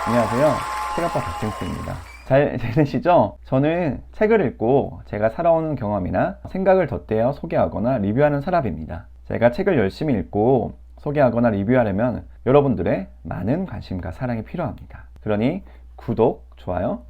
안녕하세요. 책아빠 박진수입니다. 잘 지내시죠? 저는 책을 읽고 제가 살아오는 경험이나 생각을 덧대어 소개하거나 리뷰하는 사람입니다. 제가 책을 열심히 읽고 소개하거나 리뷰하려면 여러분들의 많은 관심과 사랑이 필요합니다. 그러니 구독, 좋아요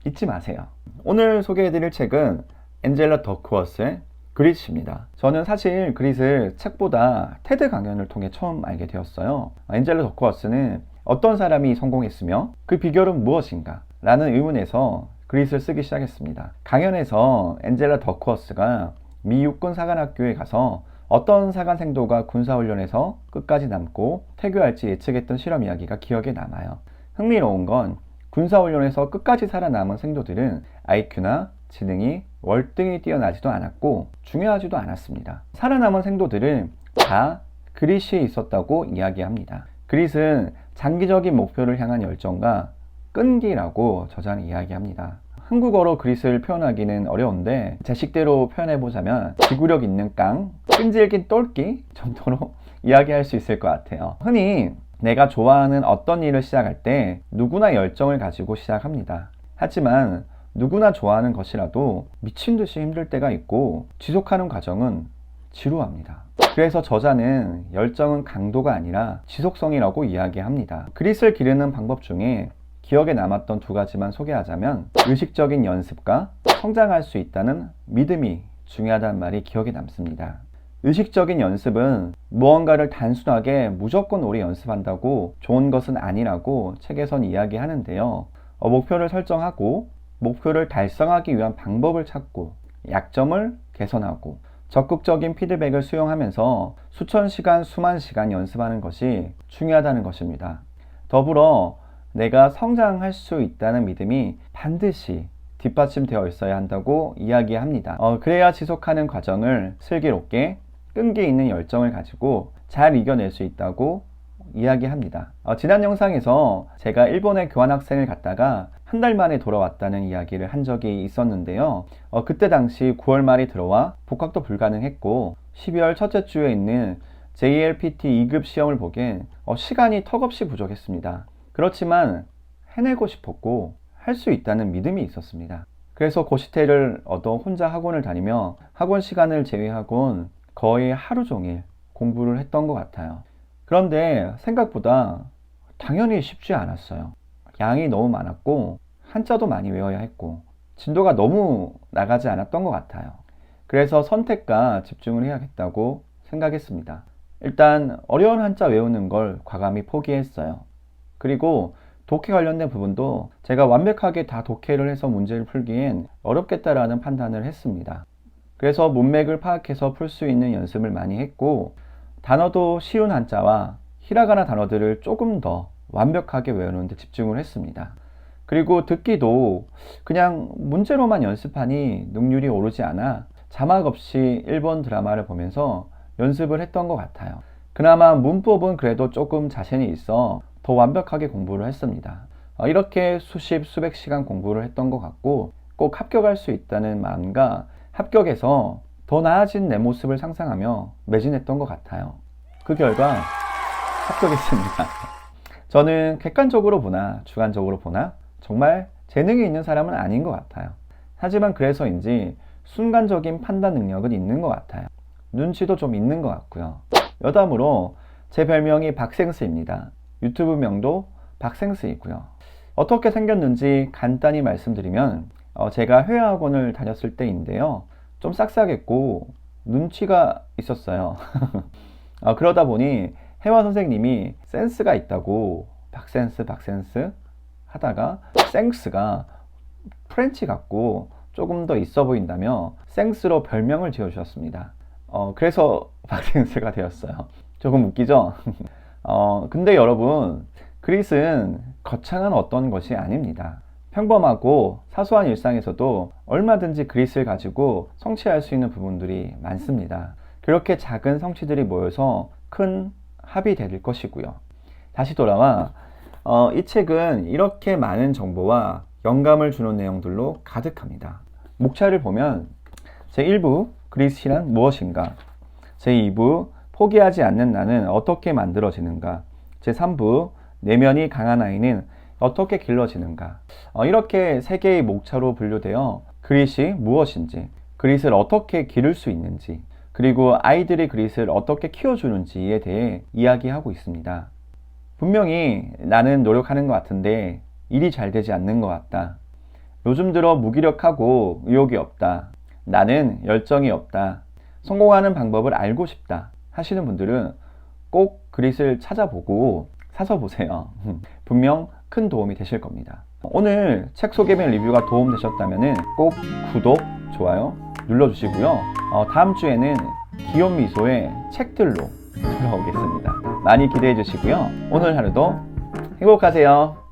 잊지 마세요. 오늘 소개해드릴 책은 엔젤라 더크워스의 그릿입니다. 저는 사실 그릿을 책보다 테드 강연을 통해 처음 알게 되었어요. 엔젤라 더크워스는 어떤 사람이 성공했으며 그 비결은 무엇인가? 라는 의문에서 그릿을 쓰기 시작했습니다. 강연에서 엔젤라 더크워스가 미 육군 사관학교에 가서 어떤 사관생도가 군사훈련에서 끝까지 남고 퇴교할지 예측했던 실험 이야기가 기억에 남아요. 흥미로운 건 군사훈련에서 끝까지 살아남은 생도들은 IQ나 지능이 월등히 뛰어나지도 않았고 중요하지도 않았습니다. 살아남은 생도들은 다 그릿이 있었다고 이야기합니다. 그릿은 장기적인 목표를 향한 열정과 끈기라고 저자는 이야기합니다. 한국어로 그릿을 표현하기는 어려운데 제 식대로 표현해보자면 지구력 있는 깡, 끈질긴 똘끼 정도로 이야기할 수 있을 것 같아요. 흔히 내가 좋아하는 어떤 일을 시작할 때 누구나 열정을 가지고 시작합니다. 하지만 누구나 좋아하는 것이라도 미친 듯이 힘들 때가 있고 지속하는 과정은 지루합니다. 그래서 저자는 열정은 강도가 아니라 지속성이라고 이야기합니다. 그릿을 기르는 방법 중에 기억에 남았던 두 가지만 소개하자면 의식적인 연습과 성장할 수 있다는 믿음이 중요하다는 말이 기억에 남습니다. 의식적인 연습은 무언가를 단순하게 무조건 오래 연습한다고 좋은 것은 아니라고 책에선 이야기하는데요. 목표를 설정하고 목표를 달성하기 위한 방법을 찾고 약점을 개선하고 적극적인 피드백을 수용하면서 수천 시간, 수만 시간 연습하는 것이 중요하다는 것입니다. 더불어 내가 성장할 수 있다는 믿음이 반드시 뒷받침되어 있어야 한다고 이야기합니다. 그래야 지속하는 과정을 슬기롭게 끈기 있는 열정을 가지고 잘 이겨낼 수 있다고 이야기합니다. 지난 영상에서 제가 일본에 교환학생을 갔다가 한 달 만에 돌아왔다는 이야기를 한 적이 있었는데요. 그때 당시 9월 말이 들어와 복학도 불가능했고 12월 첫째 주에 있는 JLPT 2급 시험을 보기엔 시간이 턱없이 부족했습니다. 그렇지만 해내고 싶었고 할 수 있다는 믿음이 있었습니다. 그래서 고시테를 얻어 혼자 학원을 다니며 학원 시간을 제외하곤 거의 하루 종일 공부를 했던 것 같아요. 그런데 생각보다 당연히 쉽지 않았어요. 양이 너무 많았고 한자도 많이 외워야 했고 진도가 너무 나가지 않았던 것 같아요. 그래서 선택과 집중을 해야겠다고 생각했습니다. 일단 어려운 한자 외우는 걸 과감히 포기했어요. 그리고 독해 관련된 부분도 제가 완벽하게 다 독해를 해서 문제를 풀기엔 어렵겠다라는 판단을 했습니다. 그래서 문맥을 파악해서 풀 수 있는 연습을 많이 했고 단어도 쉬운 한자와 히라가나 단어들을 조금 더 완벽하게 외우는 데 집중을 했습니다. 그리고 듣기도 그냥 문제로만 연습하니 능률이 오르지 않아 자막 없이 일본 드라마를 보면서 연습을 했던 것 같아요. 그나마 문법은 그래도 조금 자신이 있어 더 완벽하게 공부를 했습니다. 이렇게 수십 수백 시간 공부를 했던 것 같고 꼭 합격할 수 있다는 마음과 합격해서 더 나아진 내 모습을 상상하며 매진했던 것 같아요. 그 결과 합격했습니다. 저는 객관적으로 보나 주관적으로 보나 정말 재능이 있는 사람은 아닌 것 같아요. 하지만 그래서인지 순간적인 판단 능력은 있는 것 같아요. 눈치도 좀 있는 것 같고요. 여담으로 제 별명이 박생스입니다. 유튜브 명도 박생스이고요. 어떻게 생겼는지 간단히 말씀드리면 제가 회화학원을 다녔을 때인데요. 좀 싹싹했고 눈치가 있었어요. 그러다 보니 회화 선생님이 센스가 있다고 박센스 하다가 생스가 프렌치 같고 조금 더 있어 보인다며 생스로 별명을 지어주셨습니다. 그래서 박센스가 되었어요. 조금 웃기죠? 근데 여러분 그릿은 거창한 어떤 것이 아닙니다. 평범하고 사소한 일상에서도 얼마든지 그릿을 가지고 성취할 수 있는 부분들이 많습니다. 그렇게 작은 성취들이 모여서 큰 합이 될 것이고요. 다시 돌아와 이 책은 이렇게 많은 정보와 영감을 주는 내용들로 가득합니다. 목차를 보면 제1부 그릿이란 무엇인가, 제2부 포기하지 않는 나는 어떻게 만들어지는가, 제3부 내면이 강한 아이는 어떻게 길러지는가, 이렇게 세 개의 목차로 분류되어 그릿이 무엇인지, 그릿을 어떻게 기를 수 있는지, 그리고 아이들이 그릿을 어떻게 키워주는지에 대해 이야기하고 있습니다. 분명히 나는 노력하는 것 같은데 일이 잘 되지 않는 것 같다. 요즘 들어 무기력하고 의욕이 없다. 나는 열정이 없다. 성공하는 방법을 알고 싶다 하시는 분들은 꼭 그릿을 찾아보고 사서 보세요. 분명 큰 도움이 되실 겁니다. 오늘 책 소개면 리뷰가 도움되셨다면 꼭 구독, 좋아요 눌러주시고요. 다음 주에는 귀여운 미소의 책들로 돌아오겠습니다. 많이 기대해 주시고요. 오늘 하루도 행복하세요.